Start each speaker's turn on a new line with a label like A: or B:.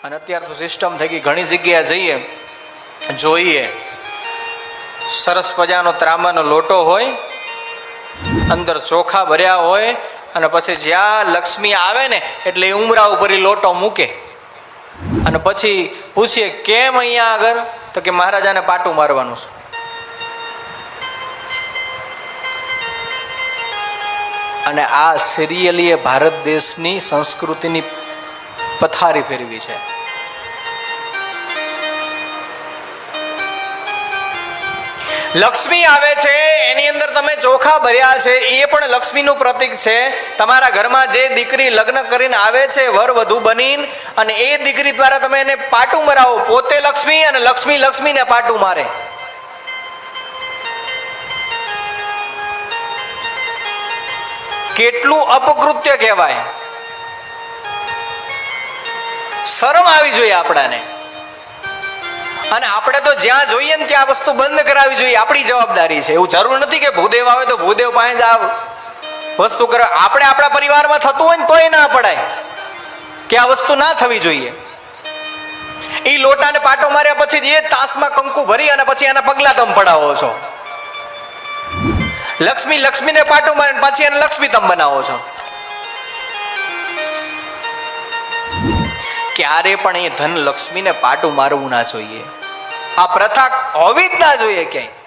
A: અને અત્યારે તો સિસ્ટમ થઈ ગઈ, ઘણી જગ્યાએ જઈએ જોઈએ, સરસ મજાનો ત્રાંબાનો લોટો હોય, અંદર ચોખા ભર્યા હોય, અને પછી જ્યાં લક્ષ્મી આવે ને એટલે ઉમરા ઉપર લોટો મૂકે, અને પછી પૂછીએ કેમ અહીંયા આગળ, તો કે મહારાજાને પાટું મારવાનું છે. અને આ સિરિયલી એ ભારત દેશની સંસ્કૃતિની પથારી ફેરવી છે. લક્ષ્મી આવે છે એની અંદર તમે ચોખા ભર્યા છે, એ પણ લક્ષ્મીનું પ્રતીક છે. તમારા ઘરમાં જે દીકરી લગ્ન કરીને આવે છે વર વધુ બનીને, અને એ દીકરી દ્વારા તમે એને પાટું મરાવો, પોતે લક્ષ્મી અને લક્ષ્મી લક્ષ્મીને પાટું મારે. કેટલું અપકૃત્ય કહેવાય. શરમ આવી જોઈએ આપણાને. અને આપણે તો જ્યાં જોઈએ ને ત્યાં વસ્તુ બંધ કરાવવી જોઈએ, આપણી જવાબદારી છે. એવું જરૂર નથી કે ભૂદેવ આવે તો ભૂદેવ પાસે જ આ વસ્તુ કરે. આપણે આપણા પરિવારમાં થતું હોય ને તોય ના પડાય કે આ વસ્તુ ના થવી જોઈએ. એ લોટાને પાટો માર્યા પછી એ તાસમાં કંકુ ભરી અને પછી એના પગલા તમે પડાવો છો. લક્ષ્મી લક્ષ્મીને પાટું મારે પછી એને લક્ષ્મી તમે બનાવો છો. ક્યારે પણ એ ધન લક્ષ્મીને પાટું મારવું ના જોઈએ. આ પ્રથા હોવી જ ના જોઈએ ક્યાંય.